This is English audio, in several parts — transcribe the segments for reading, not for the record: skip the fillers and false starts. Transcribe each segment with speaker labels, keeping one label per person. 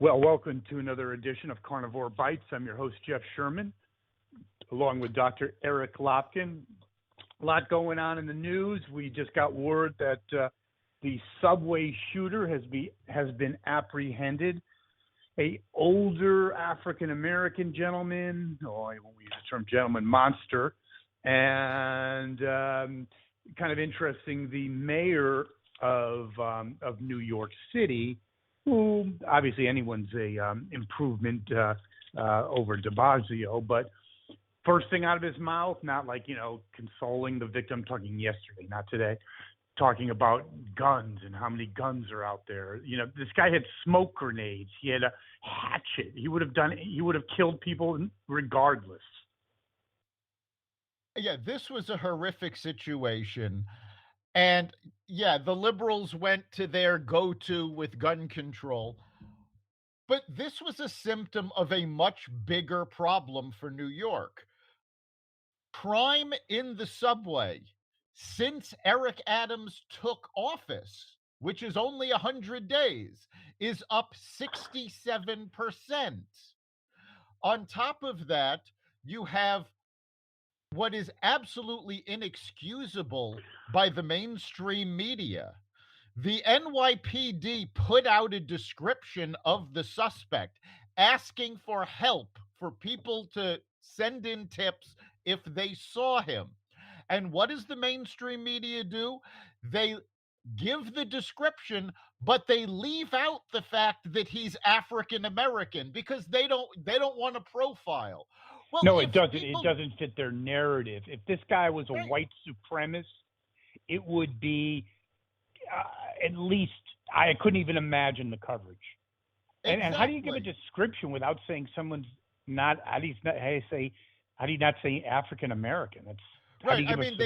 Speaker 1: Well, welcome to another edition of Carnivore Bites. I'm your host, Jeff Sherman, along with Dr. Eric Lopkin. A lot going on in the news. We just got word that the subway shooter has been apprehended. A older African-American gentleman, I won't use the term gentleman, monster, and kind of interesting, the mayor of New York City, who obviously anyone's a improvement over de Blasio, but first thing out of his mouth, not like, consoling the victim, talking yesterday, not today, talking about guns and how many guns are out there. This guy had smoke grenades. He had a hatchet. He would have killed people regardless.
Speaker 2: Yeah, this was a horrific situation. And yeah, the liberals went to their go-to with gun control. But this was a symptom of a much bigger problem for New York. Crime in the subway since Eric Adams took office, which is only 100 days, is up 67%. On top of that, you have what is absolutely inexcusable by the mainstream media. The NYPD put out a description of the suspect, asking for help for people to send in tips if they saw him. And what does the mainstream media do? They give the description, but they leave out the fact that he's African American because they don't want to profile. Well,
Speaker 1: No,
Speaker 2: if
Speaker 1: it doesn't.
Speaker 2: people,
Speaker 1: It doesn't fit their narrative. If this guy was a
Speaker 2: right,
Speaker 1: white supremacist, it would be at least I couldn't even imagine the coverage. And how do you give a
Speaker 2: exactly.
Speaker 1: description without saying someone's not? How do you not say African American? That's how do
Speaker 2: Right.
Speaker 1: you
Speaker 2: I
Speaker 1: give
Speaker 2: mean,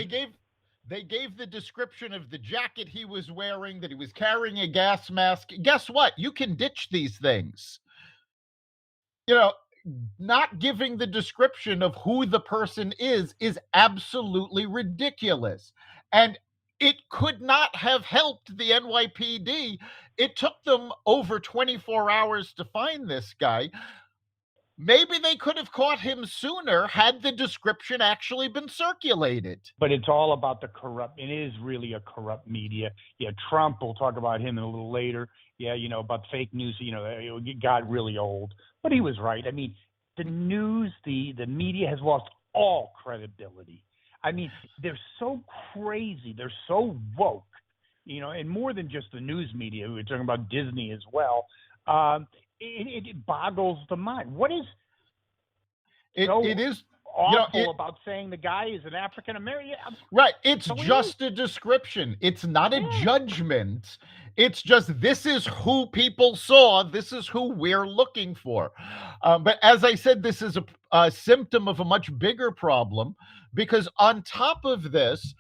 Speaker 2: they gave the description of the jacket he was wearing, that he was carrying a gas mask. Guess what? You can ditch these things. You know, Not giving the description of who the person is absolutely ridiculous. And it could not have helped the NYPD. It took them over 24 hours to find this guy. Maybe they could have caught him sooner had the description actually been circulated.
Speaker 1: But it's all about the corrupt. It is really a corrupt media. Yeah, Trump. We'll talk about him a little later. Yeah, about fake news. It got really old. But he was right. I mean, the news, the media has lost all credibility. I mean, they're so crazy. They're so woke. And more than just the news media. We were talking about Disney as well. It boggles the mind. What is so
Speaker 2: It is,
Speaker 1: awful about saying the guy is an African American?
Speaker 2: right. It's
Speaker 1: So
Speaker 2: just a description. It's not a
Speaker 1: yeah.
Speaker 2: judgment. It's just, this is who people saw. This is who we're looking for. But as I said, this is a symptom of a much bigger problem, because on top of this,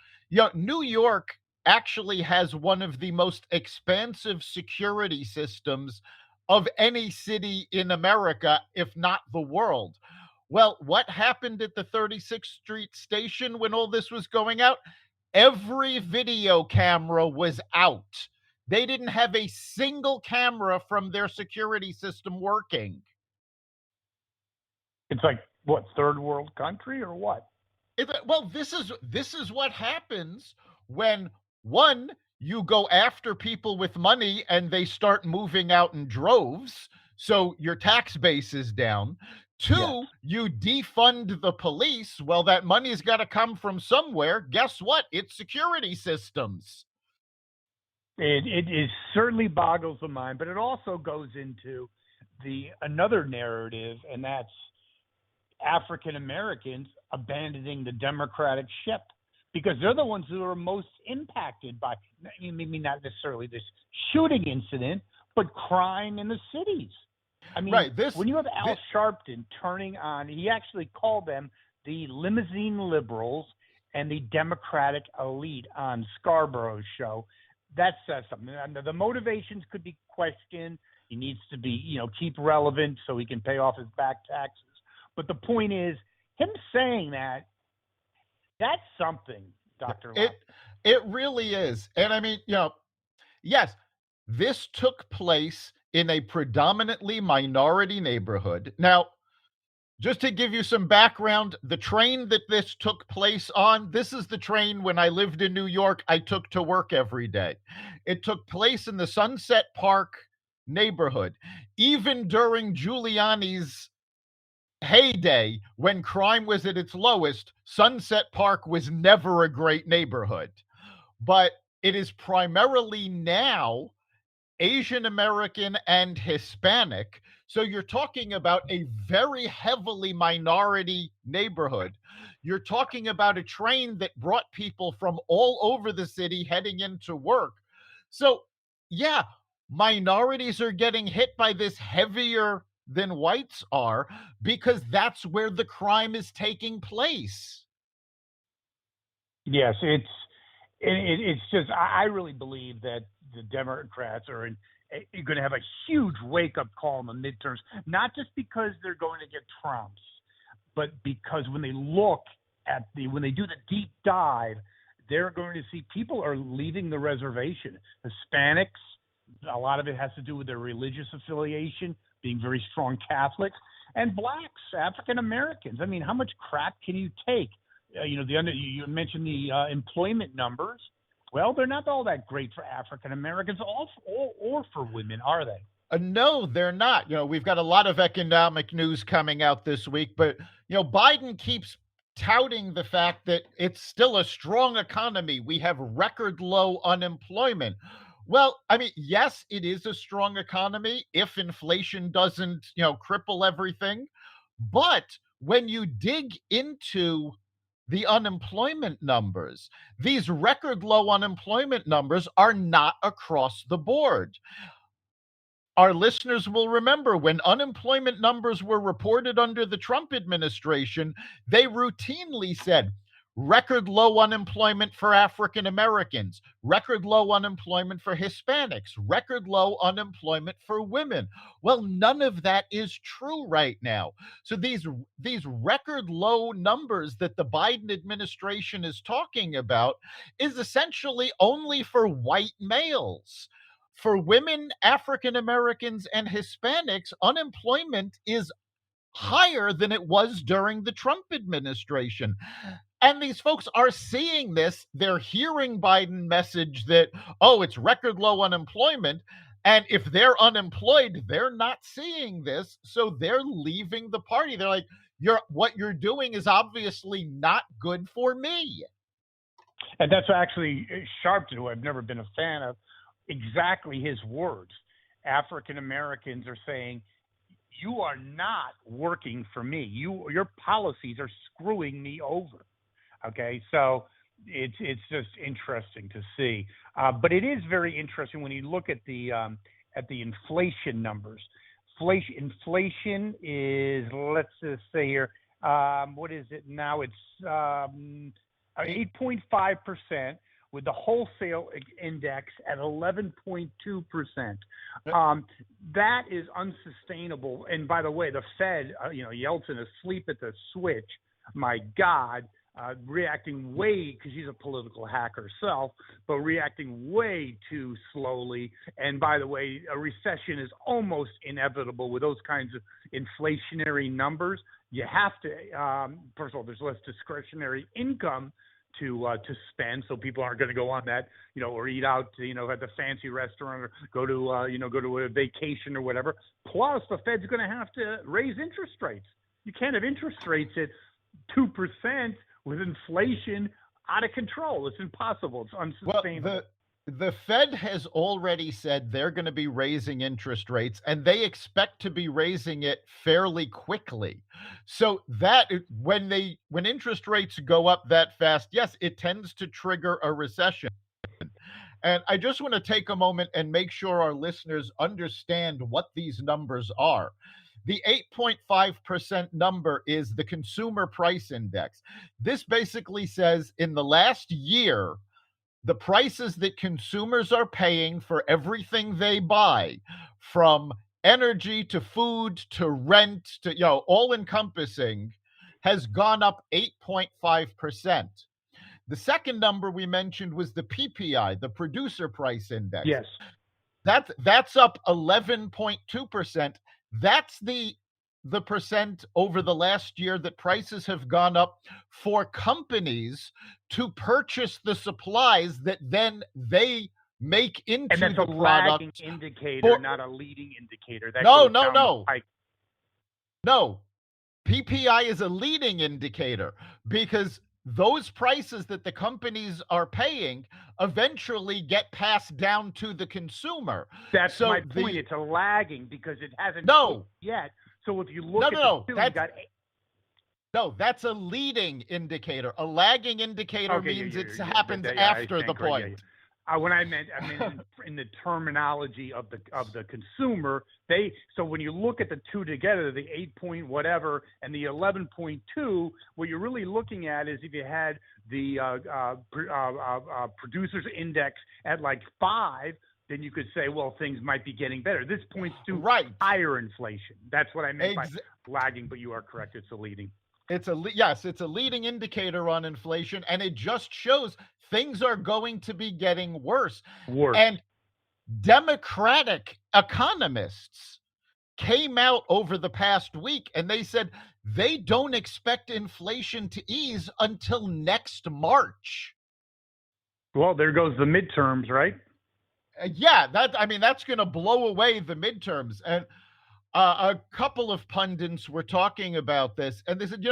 Speaker 2: New York actually has one of the most expansive security systems of any city in America, if not the world. Well, what happened at the 36th Street station when all this was going out? Every video camera was out. They didn't have a single camera from their security system working.
Speaker 1: It's like what, third world country or what?
Speaker 2: Well, this is what happens when, one, you go after people with money and they start moving out in droves, so your tax base is down.
Speaker 1: Yes.
Speaker 2: Two, you defund the police. Well, that money's got to come from somewhere. Guess what? It's security systems.
Speaker 1: It is certainly boggles the mind, but it also goes into another narrative, and that's African Americans abandoning the Democratic ship because they're the ones who are most impacted by maybe not necessarily this shooting incident, but crime in the cities. I mean,
Speaker 2: Right.
Speaker 1: when you have Al Sharpton turning on, he actually called them the limousine liberals and the Democratic elite on Scarborough's show. That says something. And the motivations could be questioned. He needs to be, keep relevant so he can pay off his back taxes. But the point is, him saying that's something, Dr. Locke.
Speaker 2: It really is. And I mean, yes, this took place in a predominantly minority neighborhood. Now, just to give you some background, the train that this took place on, this is the train when I lived in New York, I took to work every day. It took place in the Sunset Park neighborhood. Even during Giuliani's heyday, when crime was at its lowest, Sunset Park was never a great neighborhood. But it is primarily now Asian American and Hispanic. So you're talking about a very heavily minority neighborhood. You're talking about a train that brought people from all over the city heading into work. So, yeah, minorities are getting hit by this heavier than whites are because that's where the crime is taking place.
Speaker 1: Yes, it's just I really believe that the Democrats are going to have a huge wake up call in the midterms, not just because they're going to get Trumps, but because when they look at when they do the deep dive, they're going to see people are leaving the reservation. Hispanics, a lot of it has to do with their religious affiliation, being very strong Catholics, and blacks, African Americans. I mean, how much crap can you take? You mentioned the employment numbers. Well, they're not all that great for African Americans or for women, are they?
Speaker 2: No, they're not. We've got a lot of economic news coming out this week, but Biden keeps touting the fact that it's still a strong economy. We have record low unemployment. Well, I mean, yes, it is a strong economy if inflation doesn't, cripple everything. But when you dig into the unemployment numbers, these record low unemployment numbers are not across the board. Our listeners will remember when unemployment numbers were reported under the Trump administration, they routinely said record low unemployment for African Americans, record low unemployment for Hispanics, record low unemployment for women. Well, none of that is true right now. So these record low numbers that the Biden administration is talking about is essentially only for white males. For women, African Americans, and Hispanics, unemployment is higher than it was during the Trump administration. And these folks are seeing this. They're hearing Biden message that, oh, it's record low unemployment. And if they're unemployed, they're not seeing this. So they're leaving the party. They're like, what you're doing is obviously not good for me.
Speaker 1: And that's actually Sharpton, who I've never been a fan of, exactly his words. African Americans are saying, you are not working for me. Your policies are screwing me over. Okay, so it's just interesting to see. But it is very interesting when you look at the inflation numbers. Inflation is, let's just say here, what is it now? It's 8.5%. With the wholesale index at 11.2%. That is unsustainable. And by the way, the Fed, Yeltsin asleep at the switch. My God, reacting way, because she's a political hack herself, but reacting way too slowly. And by the way, a recession is almost inevitable with those kinds of inflationary numbers. You have to, first of all, there's less discretionary income to spend, so people aren't going to go on that, or eat out, at the fancy restaurant, or go to a vacation or whatever. Plus, the Fed's going to have to raise interest rates. You can't have interest rates at 2% with inflation out of control. It's impossible. It's unsustainable.
Speaker 2: Well, the Fed has already said they're going to be raising interest rates, and they expect to be raising it fairly quickly. So that when interest rates go up that fast, yes, it tends to trigger a recession. And I just want to take a moment and make sure our listeners understand what these numbers are. The 8.5% number is the consumer price index. This basically says in the last year, the prices that consumers are paying for everything they buy, from energy to food to rent to, all encompassing, has gone up 8.5%. The second number we mentioned was the PPI, the producer price index.
Speaker 1: Yes.
Speaker 2: That's up 11.2%. That's the percent over the last year that prices have gone up for companies to purchase the supplies that then they make
Speaker 1: And
Speaker 2: into
Speaker 1: that's a
Speaker 2: the
Speaker 1: lagging
Speaker 2: product
Speaker 1: indicator,
Speaker 2: for
Speaker 1: not a leading indicator. That
Speaker 2: no,
Speaker 1: goes
Speaker 2: no,
Speaker 1: down the
Speaker 2: no.
Speaker 1: pike.
Speaker 2: No. PPI is a leading indicator because those prices that the companies are paying eventually get passed down to the consumer.
Speaker 1: That's my
Speaker 2: So
Speaker 1: point.
Speaker 2: the
Speaker 1: It's a lagging because it hasn't hit
Speaker 2: no,
Speaker 1: yet. So if you
Speaker 2: no,
Speaker 1: look
Speaker 2: no,
Speaker 1: at the
Speaker 2: no.
Speaker 1: two, you got
Speaker 2: No, that's a leading indicator. A lagging indicator
Speaker 1: okay,
Speaker 2: means it
Speaker 1: yeah,
Speaker 2: happens
Speaker 1: I
Speaker 2: after the
Speaker 1: stand corrected.
Speaker 2: point.
Speaker 1: What I meant in the terminology of the consumer. So when you look at the two together, the 8 point whatever and the 11.2, what you're really looking at is if you had the producers index at like 5, then you could say, well, things might be getting better. This points to
Speaker 2: Right.
Speaker 1: higher inflation. That's what I meant by lagging. But you are correct; it's a leading.
Speaker 2: Yes, it's a leading indicator on inflation, and it just shows things are going to be getting worse. And Democratic economists came out over the past week and they said they don't expect inflation to ease until next March.
Speaker 1: Well, there goes the midterms, right?
Speaker 2: Yeah, that's going to blow away the midterms. And a couple of pundits were talking about this, and they said,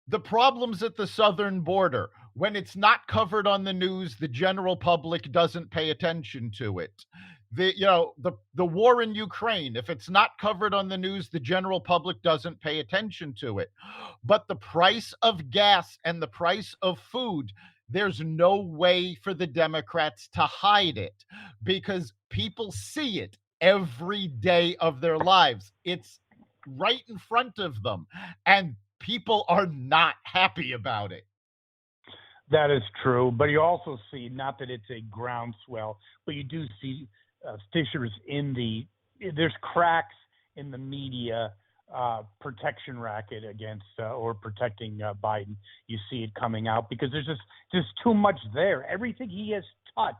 Speaker 2: the problems at the southern border, when it's not covered on the news, the general public doesn't pay attention to it. The war in Ukraine, if it's not covered on the news, the general public doesn't pay attention to it. But the price of gas and the price of food, there's no way for the Democrats to hide it because people see it every day of their lives. It's right in front of them, and people are not happy about it.
Speaker 1: That is true, but you also see, not that it's a groundswell, but you do see fissures there's cracks in the media protection racket against or protecting Biden. You see it coming out because there's just too much there. Everything he has touched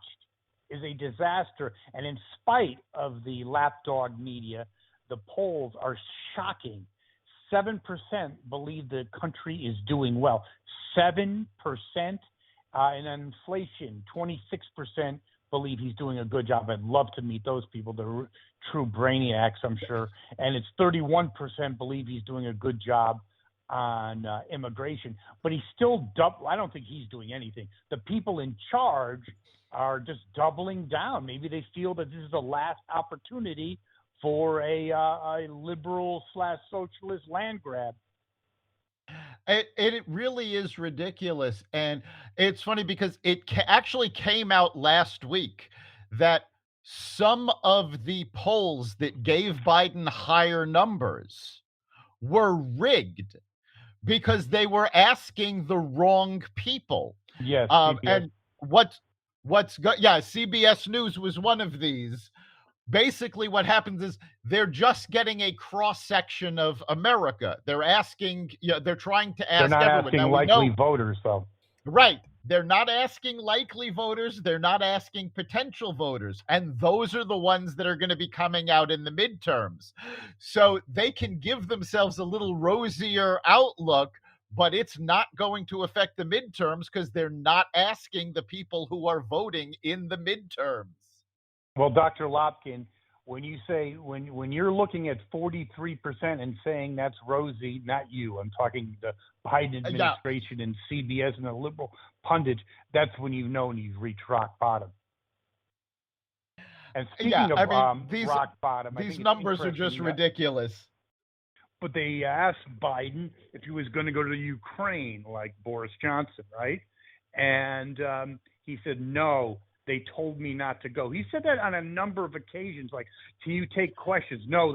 Speaker 1: is a disaster, and in spite of the lapdog media, the polls are shocking. 7% believe the country is doing well. 7%, and inflation, 26% believe he's doing a good job. I'd love to meet those people. They're true brainiacs, I'm sure. And it's 31% believe he's doing a good job on immigration. But he's still I don't think he's doing anything. The people in charge are just doubling down. Maybe they feel that this is the last opportunity for a liberal/socialist land grab.
Speaker 2: It really is ridiculous. And it's funny because it actually came out last week that some of the polls that gave Biden higher numbers were rigged because they were asking the wrong people.
Speaker 1: Yes,
Speaker 2: and CBS News was one of these. Basically what happens is they're just getting a cross section of America. They're asking, they're trying to ask
Speaker 1: everyone. They're not
Speaker 2: everyone.
Speaker 1: asking likely voters, though.
Speaker 2: Right. They're not asking likely voters. They're not asking potential voters. And those are the ones that are going to be coming out in the midterms. So they can give themselves a little rosier outlook, but it's not going to affect the midterms because they're not asking the people who are voting in the midterms.
Speaker 1: Well, Dr. Lopkin, when you say when you're looking at 43% and saying that's rosy, not you, I'm talking the Biden administration and CBS and the liberal pundits, that's when you've reached rock bottom. And speaking of
Speaker 2: these,
Speaker 1: rock bottom,
Speaker 2: these numbers are just ridiculous.
Speaker 1: But they asked Biden if he was going to go to Ukraine like Boris Johnson, right? And he said no. They told me not to go. He said that on a number of occasions. Like, can you take questions? No,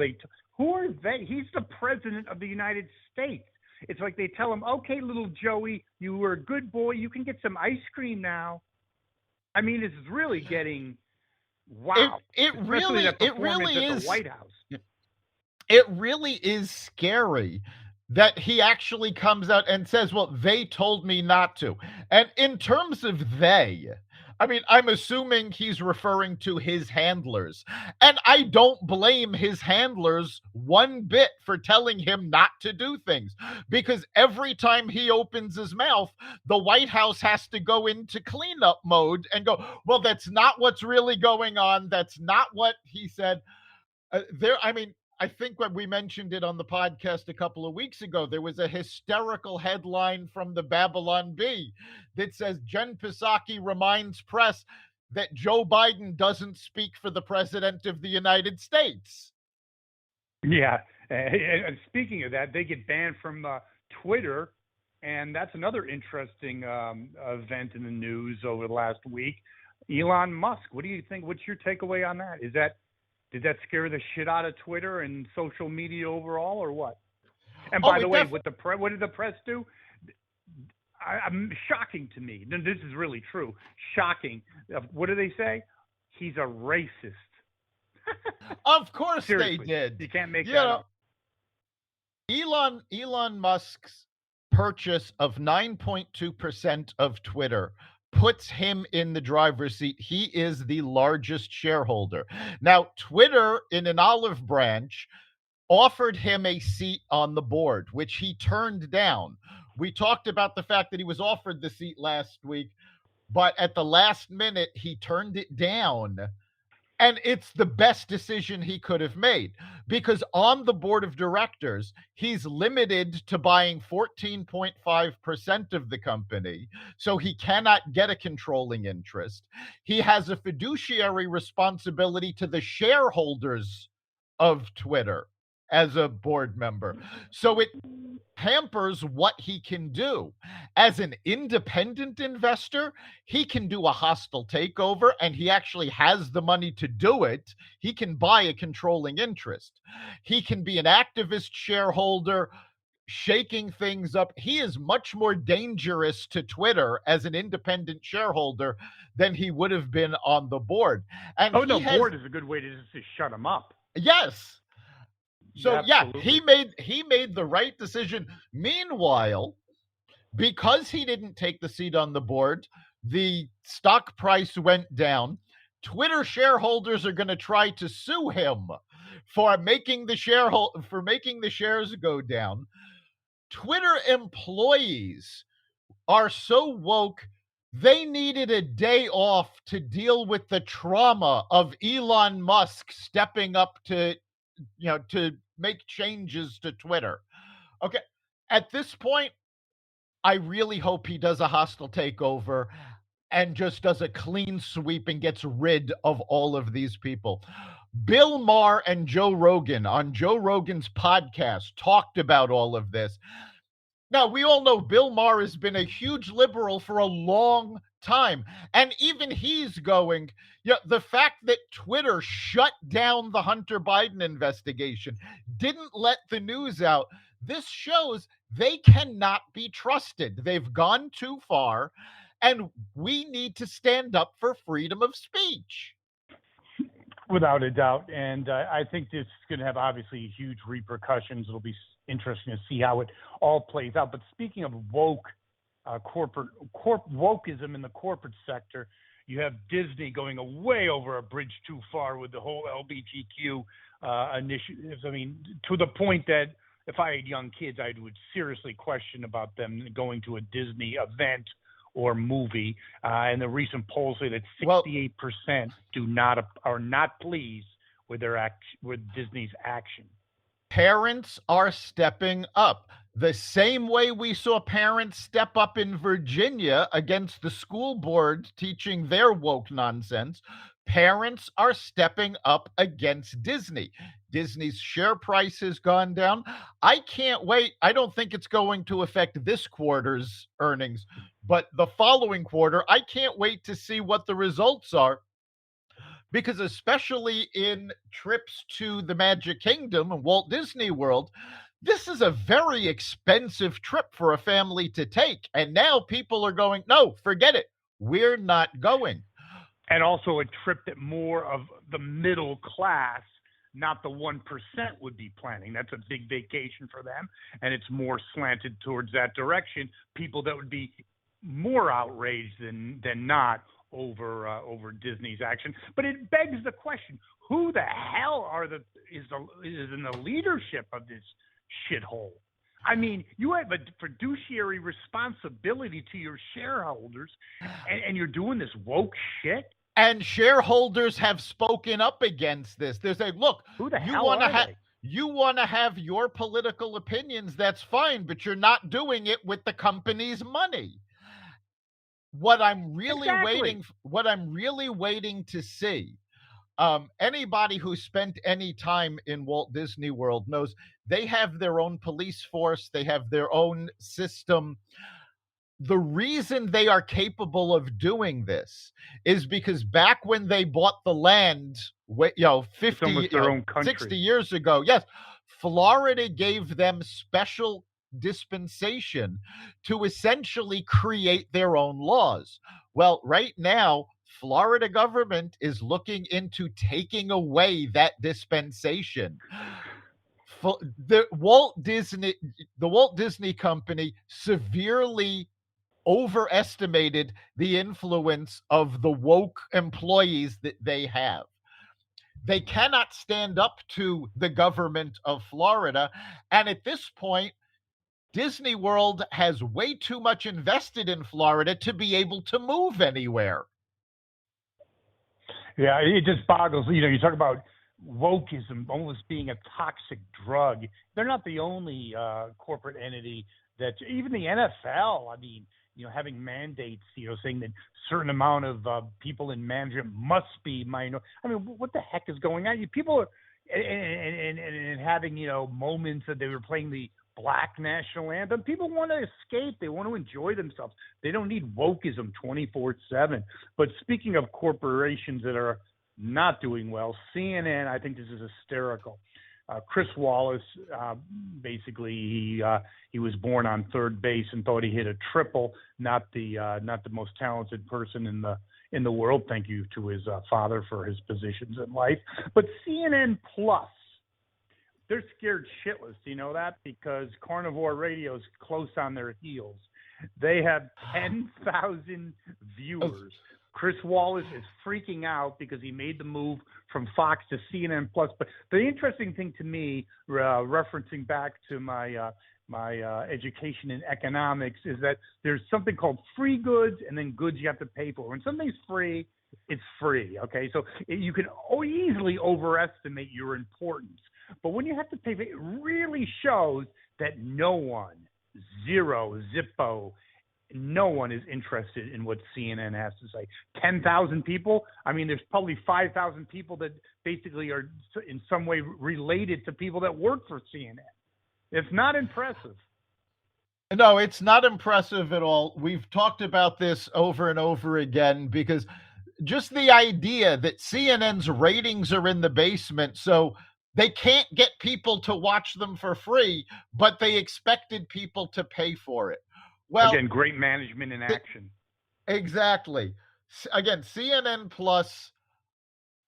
Speaker 1: who are they? He's the president of the United States. It's like they tell him, okay, little Joey, you were a good boy. You can get some ice cream now. I mean, it's really getting wow.
Speaker 2: It really is.
Speaker 1: The White House.
Speaker 2: It really is scary that he actually comes out and says, well, they told me not to. And in terms of they, I mean, I'm assuming he's referring to his handlers. And I don't blame his handlers one bit for telling him not to do things, because every time he opens his mouth, the White House has to go into cleanup mode and go, well, that's not what's really going on. That's not what he said. I mean, I think when we mentioned it on the podcast a couple of weeks ago, there was a hysterical headline from the Babylon Bee that says Jen Psaki reminds press that Joe Biden doesn't speak for the president of the United States.
Speaker 1: Yeah. And speaking of that, they get banned from Twitter, and that's another interesting event in the news over the last week. Elon Musk. What do you think? What's your takeaway on that? Did that scare the shit out of Twitter and social media overall, or what? And by the way, what did the press do? I'm shocking to me. This is really true. Shocking. What do they say? He's a racist.
Speaker 2: Of course
Speaker 1: Seriously,
Speaker 2: they did.
Speaker 1: You can't make that up.
Speaker 2: Elon Musk's purchase of 9.2% of Twitter puts him in the driver's seat. He is the largest shareholder. Now, Twitter, in an olive branch, offered him a seat on the board, which he turned down. We talked about the fact that he was offered the seat last week, but at the last minute, he turned it down. And it's the best decision he could have made, because on the board of directors, he's limited to buying 14.5% of the company. So he cannot get a controlling interest. He has a fiduciary responsibility to the shareholders of Twitter as a board member. So it hampers what he can do. As an independent investor, he can do a hostile takeover, and he actually has the money to do it. He can buy a controlling interest. He can be an activist shareholder, shaking things up. He is much more dangerous to Twitter as an independent shareholder than he would have been on the board. And
Speaker 1: board is a good way to just shut him up.
Speaker 2: Yes. So
Speaker 1: Absolutely.
Speaker 2: he made the right decision. Meanwhile, because he didn't take the seat on the board, the stock price went down. Twitter shareholders are going to try to sue him for making the shares go down. Twitter employees are so woke, they needed a day off to deal with the trauma of Elon Musk stepping up to make changes to Twitter. Okay, at this point, I really hope he does a hostile takeover and just does a clean sweep and gets rid of all of these people. Bill Maher and Joe Rogan on Joe Rogan's podcast talked about all of this. Now, we all know Bill Maher has been a huge liberal for a long time. And even he's going, the fact that Twitter shut down the Hunter Biden investigation, didn't let the news out, this shows they cannot be trusted. They've gone too far, and we need to stand up for freedom of speech.
Speaker 1: Without a doubt. And I think this is going to have obviously huge repercussions. It'll be interesting to see how it all plays out. But speaking of woke, wokeism in the corporate sector, you have Disney going way over a bridge too far with the whole LGBTQ initiatives. I mean, to the point that if I had young kids, I would seriously question about them going to a Disney event or movie. And the recent polls say that 68% are not pleased with with Disney's action.
Speaker 2: Parents are stepping up. The same way we saw parents step up in Virginia against the school board teaching their woke nonsense, parents are stepping up against Disney. Disney's share price has gone down. I can't wait. I don't think it's going to affect this quarter's earnings, but the following quarter, I can't wait to see what the results are. Because especially in trips to the Magic Kingdom and Walt Disney World, this is a very expensive trip for a family to take. And now people are going, no, forget it. We're not going.
Speaker 1: And also a trip that more of the middle class, not the 1%, would be planning. That's a big vacation for them. And it's more slanted towards that direction. People that would be more outraged than not over Disney's action. But it begs the question: who the hell is in the leadership of this shithole? I mean, you have a fiduciary responsibility to your shareholders, and you're doing this woke shit.
Speaker 2: And shareholders have spoken up against this. They're saying, "Look,
Speaker 1: Who the
Speaker 2: you
Speaker 1: hell
Speaker 2: want to
Speaker 1: are
Speaker 2: have
Speaker 1: they?
Speaker 2: you want to have your political opinions. That's fine, but you're not doing it with the company's money."
Speaker 1: Exactly.
Speaker 2: What I'm really waiting to see, anybody who spent any time in Walt Disney World knows they have their own police force, they have their own system. The reason they are capable of doing this is because back when they bought the land, 50,
Speaker 1: It's almost their own
Speaker 2: 60
Speaker 1: country.
Speaker 2: years ago, yes, Florida gave them special dispensation to essentially create their own laws. Well, right now, Florida government is looking into taking away that dispensation. The Walt Disney Company severely overestimated the influence of the woke employees that they have. They cannot stand up to the government of Florida. And at this point, Disney World has way too much invested in Florida to be able to move anywhere.
Speaker 1: Yeah, it just boggles. You talk about wokeism almost being a toxic drug. They're not the only corporate entity that, even the NFL. I mean, having mandates, saying that certain amount of people in management must be minor. I mean, what the heck is going on? People are and having moments that they were playing the black national anthem. People want to escape. They want to enjoy themselves. They don't need wokeism 24/7. But speaking of corporations that are not doing well, CNN, I think this is hysterical. Chris Wallace, basically, he was born on third base and thought he hit a triple. Not the most talented person in the world. Thank you to his father for his positions in life. But CNN Plus, they're scared shitless. Do you know that? Because Carnivore Radio is close on their heels. They have 10,000 viewers. Chris Wallace is freaking out because he made the move from Fox to CNN Plus. But the interesting thing to me, referencing back to my education in economics, is that there's something called free goods and then goods you have to pay for. When something's free, it's free. Okay, so you can easily overestimate your importance. But when you have to pay for it, it really shows that no one, zero, zippo, no one is interested in what CNN has to say. 10,000 people. I mean, there's probably 5,000 people that basically are in some way related to people that work for CNN. It's not impressive.
Speaker 2: No, it's not impressive at all. We've talked about this over and over again because just the idea that CNN's ratings are in the basement, so they can't get people to watch them for free, but they expected people to pay for it. Well,
Speaker 1: again, great management in action.
Speaker 2: Exactly. Again, CNN Plus.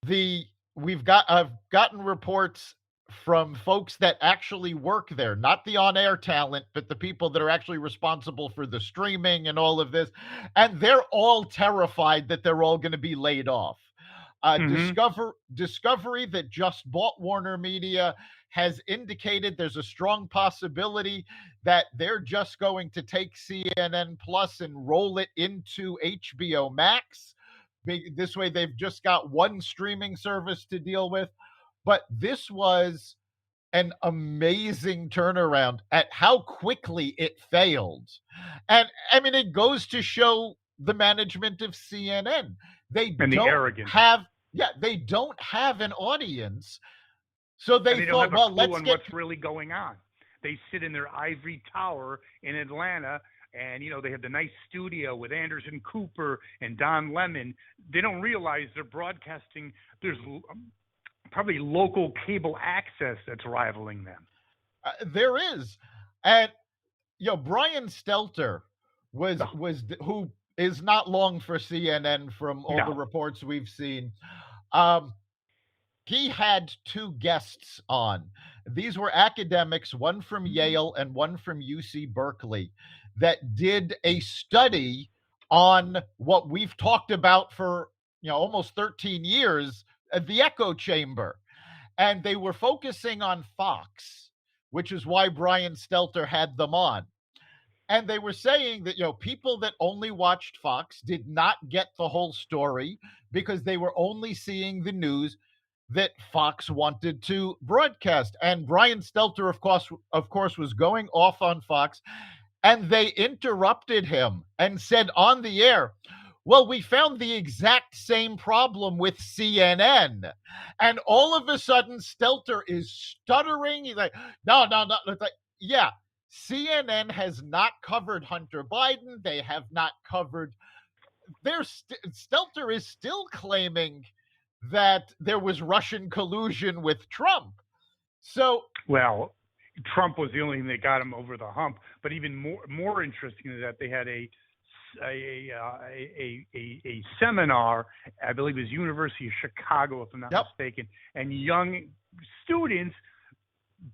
Speaker 2: I've gotten reports from folks that actually work there, not the on-air talent, but the people that are actually responsible for the streaming and all of this, and they're all terrified that they're all going to be laid off. Discovery, that just bought Warner Media, has indicated there's a strong possibility that they're just going to take CNN Plus and roll it into HBO Max. This way, they've just got one streaming service to deal with. But this was an amazing turnaround at how quickly it failed. And I mean, it goes to show the management of CNN. They don't have an audience. So they
Speaker 1: thought,
Speaker 2: well,
Speaker 1: let's get what's really going on. They sit in their ivory tower in Atlanta, and they have the nice studio with Anderson Cooper and Don Lemon. They don't realize they're broadcasting. There's probably local cable access that's rivaling them.
Speaker 2: There is, and Brian Stelter was who is not long for CNN from all the reports we've seen. He had two guests on. These were academics, one from Yale and one from UC Berkeley, that did a study on what we've talked about for almost 13 years, the echo chamber. And they were focusing on Fox, which is why Brian Stelter had them on. And they were saying that people that only watched Fox did not get the whole story because they were only seeing the news that Fox wanted to broadcast. And Brian Stelter, of course, was going off on Fox, and they interrupted him and said on the air, well, we found the exact same problem with CNN. And all of a sudden, Stelter is stuttering. He's like, no, no, no. It's like, yeah, CNN has not covered Hunter Biden. They have not covered. Stelter is still claiming that there was Russian collusion with Trump. So,
Speaker 1: Well, Trump was the only thing that got him over the hump. But even more interesting is that they had a seminar, I believe it was University of Chicago, if I'm not
Speaker 2: yep.
Speaker 1: mistaken, and young students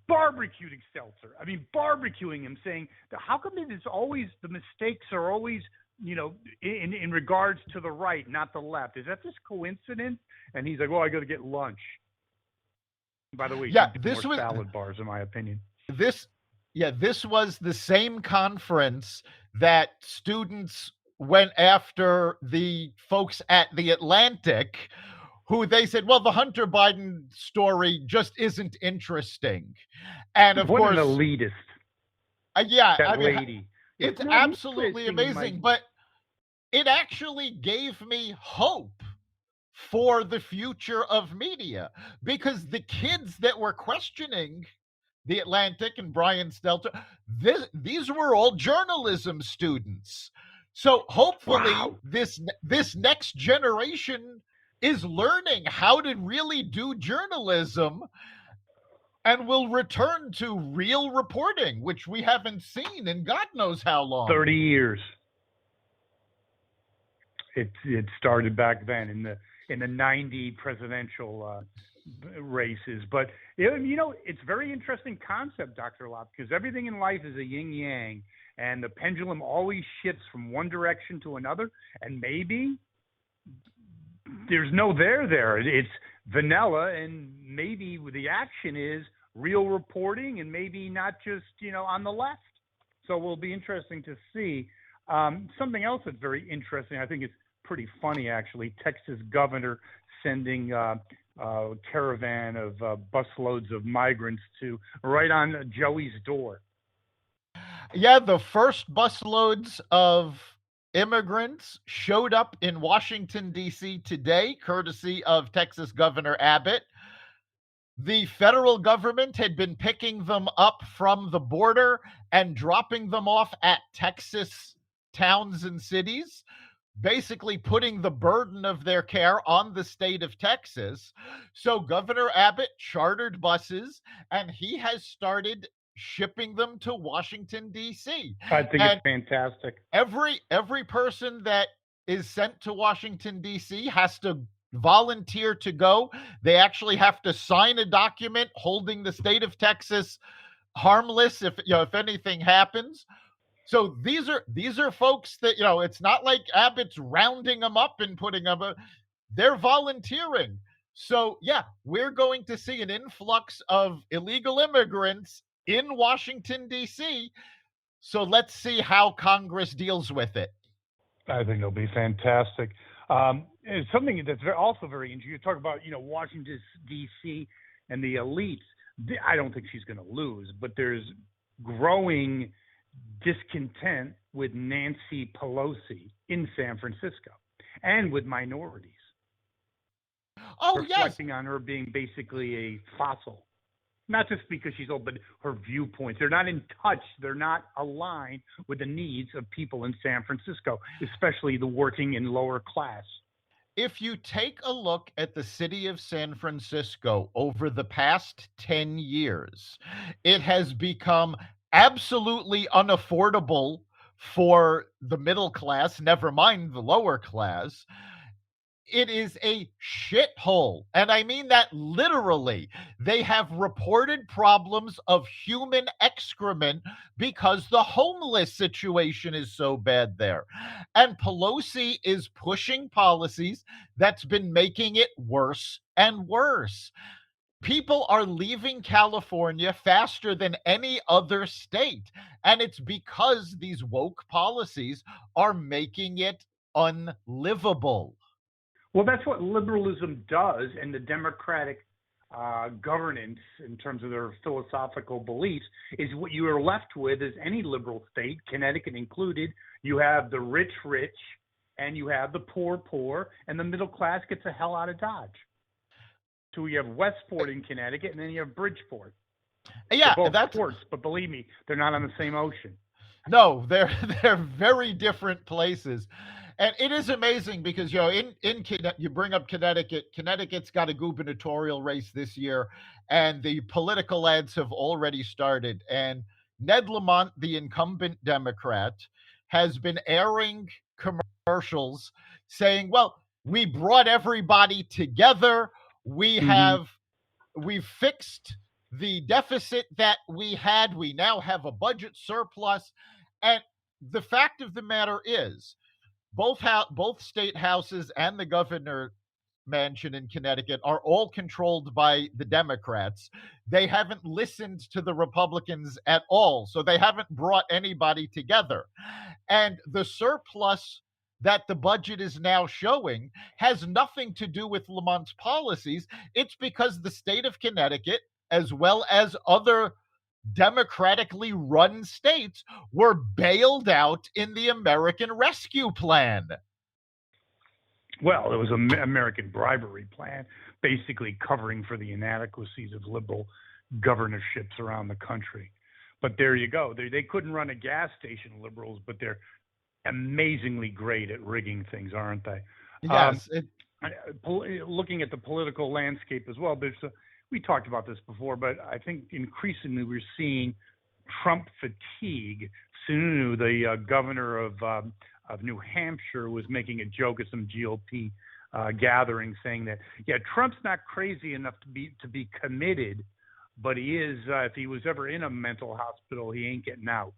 Speaker 1: barbecuing Stelter. I mean, barbecuing him, saying, how come it's always the mistakes are always, in regards to the right, not the left? Is that just coincidence? And he's like, well, I got to get lunch. By the way,
Speaker 2: yeah,
Speaker 1: this was salad bars, in my opinion.
Speaker 2: This was the same conference that students went after the folks at the Atlantic, who they said, well, the Hunter Biden story just isn't interesting. And of course,
Speaker 1: an elitist.
Speaker 2: Yeah,
Speaker 1: that lady.
Speaker 2: It's absolutely amazing, but it actually gave me hope for the future of media, because the kids that were questioning the Atlantic and Brian Stelter, these were all journalism students. So hopefully this next generation is learning how to really do journalism and will return to real reporting, which we haven't seen in God knows how long.
Speaker 1: 30 years. It started back then in the 90 presidential races. But, it's a very interesting concept, Dr. Lop, because everything in life is a yin-yang, and the pendulum always shifts from one direction to another, and maybe there's no there. It's vanilla, and maybe the action is real reporting, and maybe not just, on the left. So it will be interesting to see. Something else that's very interesting, I think it's pretty funny, actually. Texas governor sending a caravan of busloads of migrants to right on Joey's door.
Speaker 2: Yeah, the first busloads of immigrants showed up in Washington, D.C. today, courtesy of Texas Governor Abbott. The federal government had been picking them up from the border and dropping them off at Texas towns and cities, basically putting the burden of their care on the state of Texas. So Governor Abbott chartered buses, and he has started shipping them to Washington, D.C.
Speaker 1: I think it's fantastic.
Speaker 2: Every person that is sent to Washington, D.C. has to volunteer to go. They actually have to sign a document holding the state of Texas harmless if anything happens. So these are folks that, it's not like Abbott's rounding them up and putting them, they're volunteering. So yeah, we're going to see an influx of illegal immigrants in Washington, D.C. So let's see how Congress deals with it.
Speaker 1: I think it'll be fantastic. It's something that's also very interesting. You talk about, Washington, D.C. and the elites. I don't think she's going to lose, but there's growing discontent with Nancy Pelosi in San Francisco and with minorities. Reflecting on her being basically a fossil. Not just because she's old, but her viewpoints. They're not in touch. They're not aligned with the needs of people in San Francisco, especially the working and lower class.
Speaker 2: If you take a look at the city of San Francisco over the past 10 years, it has become absolutely unaffordable for the middle class, never mind the lower class. It is a shithole. And I mean that literally. They have reported problems of human excrement because the homeless situation is so bad there. And Pelosi is pushing policies that's been making it worse and worse. People are leaving California faster than any other state. And it's because these woke policies are making it unlivable.
Speaker 1: Well, that's what liberalism does, and the democratic governance, in terms of their philosophical beliefs, is what you are left with. Is any liberal state, Connecticut included, you have the rich rich, and you have the poor poor, and the middle class gets the hell out of Dodge. So you have Westport in Connecticut, and then you have Bridgeport.
Speaker 2: Yeah,
Speaker 1: They're both
Speaker 2: that's
Speaker 1: ports, but believe me, they're not on the same ocean.
Speaker 2: no, they're very different places. And it is amazing because you bring up Connecticut. Connecticut's got a gubernatorial race this year, and the political ads have already started. And Ned Lamont, the incumbent Democrat, has been airing commercials saying, "Well, we brought everybody together. We
Speaker 1: Mm-hmm.
Speaker 2: have we've fixed the deficit that we had. We now have a budget surplus." And the fact of the matter is, both state houses and the governor mansion in Connecticut are all controlled by the Democrats. They haven't listened to the Republicans at all, so they haven't brought anybody together. And the surplus that the budget is now showing has nothing to do with Lamont's policies. It's because the state of Connecticut, as well as other democratically run states, were bailed out in the American Rescue Plan.
Speaker 1: Well, it was an American bribery plan, basically covering for the inadequacies of liberal governorships around the country. But there you go. They couldn't run a gas station, liberals, but they're amazingly great at rigging things, aren't they?
Speaker 2: Yes,
Speaker 1: Looking at the political landscape as well, we talked about this before, but I think increasingly we're seeing Trump fatigue. Sununu, the governor of New Hampshire, was making a joke at some GOP gathering, saying that Trump's not crazy enough to be committed, but he is. If he was ever in a mental hospital, he ain't getting out.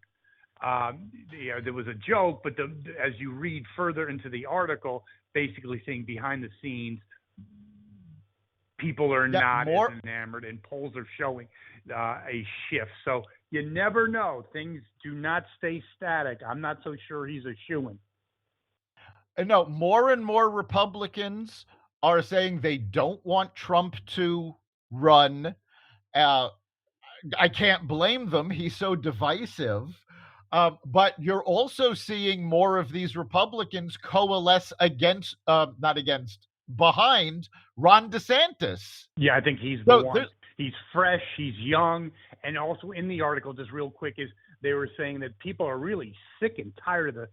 Speaker 1: There was a joke, but as you read further into the article, basically saying behind the scenes, people are not as enamored, and polls are showing a shift. So you never know. Things do not stay static. I'm not so sure he's a shoo-in.
Speaker 2: No, more and more Republicans are saying they don't want Trump to run. I can't blame them. He's so divisive. But you're also seeing more of these Republicans coalesce behind Ron DeSantis.
Speaker 1: Yeah, I think he's the one. He's fresh, he's young, and also in the article, just real quick, is they were saying that people are really sick and tired of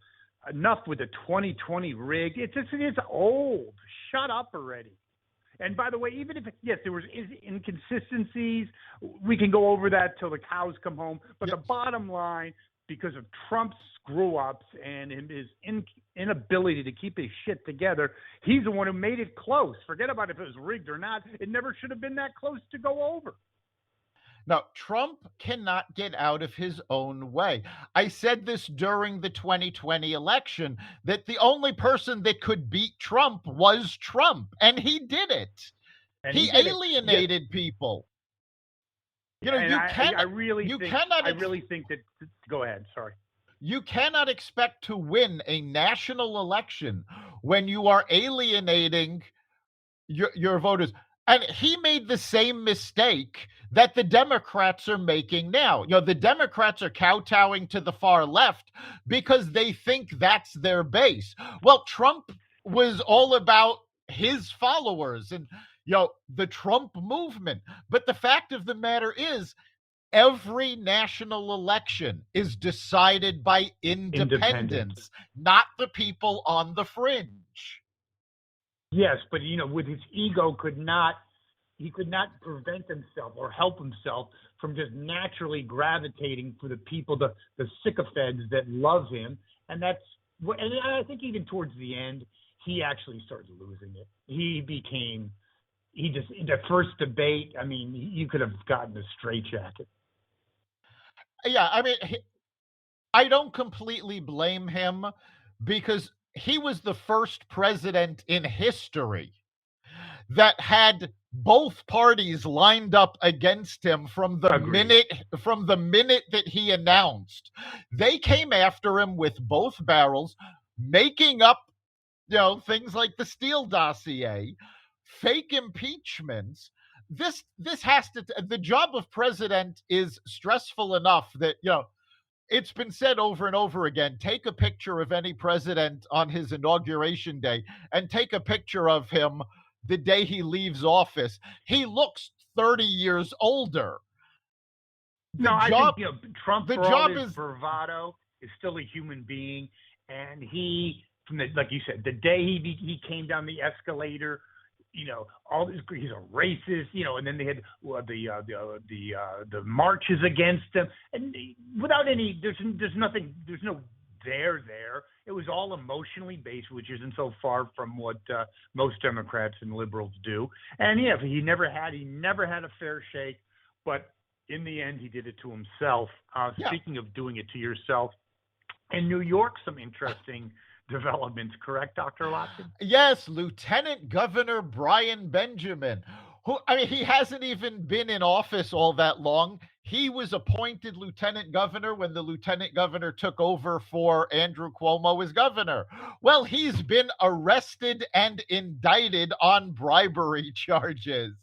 Speaker 1: enough with the 2020 rig. It's old. Shut up already. And by the way, even if there was inconsistencies, we can go over that till the cows come home. But the bottom line, because of Trump's screw-ups and his inability to keep his shit together, he's the one who made it close. Forget about if it was rigged or not. It never should have been that close to go over.
Speaker 2: Now, Trump cannot get out of his own way. I said this during the 2020 election, that the only person that could beat Trump was Trump, and he did it. And he alienated people.
Speaker 1: You know, I really think that. Go ahead. Sorry.
Speaker 2: You cannot expect to win a national election when you are alienating your voters. And he made the same mistake that the Democrats are making now. The Democrats are kowtowing to the far left because they think that's their base. Well, Trump was all about his followers and the Trump movement. But the fact of the matter is, every national election is decided by independents, not the people on the fringe.
Speaker 1: Yes, but with his ego, he could not prevent himself or help himself from just naturally gravitating for the people, the sycophants that love him, and I think even towards the end, he actually started losing it. The first debate, I mean, you could have gotten a straitjacket.
Speaker 2: Yeah, I mean, I don't completely blame him because he was the first president in history that had both parties lined up against him from the
Speaker 1: Agreed.
Speaker 2: minute that he announced. They came after him with both barrels, making up, things like the Steele dossier, fake impeachments. This has to the job of president is stressful enough that, it's been said over and over again. Take a picture of any president on his inauguration day and take a picture of him the day he leaves office. He looks 30 years older.
Speaker 1: I think Trump,
Speaker 2: the
Speaker 1: for all
Speaker 2: job
Speaker 1: his
Speaker 2: is
Speaker 1: bravado, is still a human being, and he, like you said, the day he came down the escalator, he's a racist, and then they had the marches against him, and without any, there's no there. It was all emotionally based, which isn't so far from what most Democrats and liberals do. And he never had a fair shake, but in the end, he did it to himself. Speaking of doing it to yourself, in New York, some interesting developments, correct, Dr. Lotkin?
Speaker 2: Yes, Lieutenant Governor Brian Benjamin, he hasn't even been in office all that long. He was appointed lieutenant governor when the lieutenant governor took over for Andrew Cuomo as governor. Well, he's been arrested and indicted on bribery charges.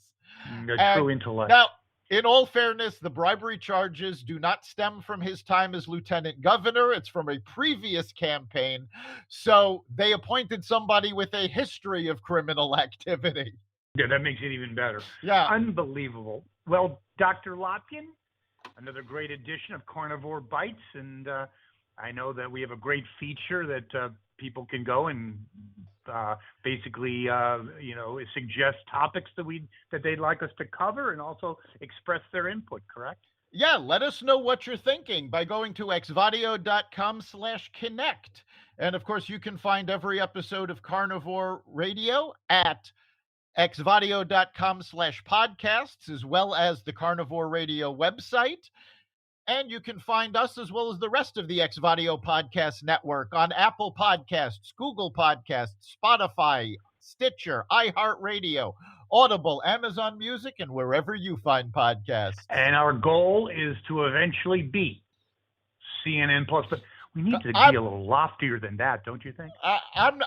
Speaker 1: True intellect.
Speaker 2: Now, in all fairness, the bribery charges do not stem from his time as lieutenant governor. It's from a previous campaign. So they appointed somebody with a history of criminal activity.
Speaker 1: Yeah, that makes it even better.
Speaker 2: Yeah.
Speaker 1: Unbelievable. Well, Dr. Lotkin, another great edition of Carnivore Bites. And I know that we have a great feature that people can go and basically, suggest topics that they'd like us to cover and also express their input, correct?
Speaker 2: Yeah, let us know what you're thinking by going to xvadio.com/connect. And of course, you can find every episode of Carnivore Radio at xvadio.com/podcasts, as well as the Carnivore Radio website. And you can find us as well as the rest of the Xvadio Podcast Network on Apple Podcasts, Google Podcasts, Spotify, Stitcher, iHeartRadio, Audible, Amazon Music, and wherever you find podcasts.
Speaker 1: And our goal is to eventually beat CNN Plus, but we need to be a little loftier than that, don't you think?
Speaker 2: I'm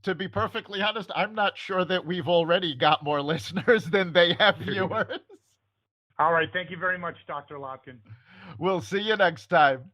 Speaker 2: to be perfectly honest, I'm not sure that we've already got more listeners than they have viewers.
Speaker 1: All right. Thank you very much, Dr. Lotkin.
Speaker 2: We'll see you next time.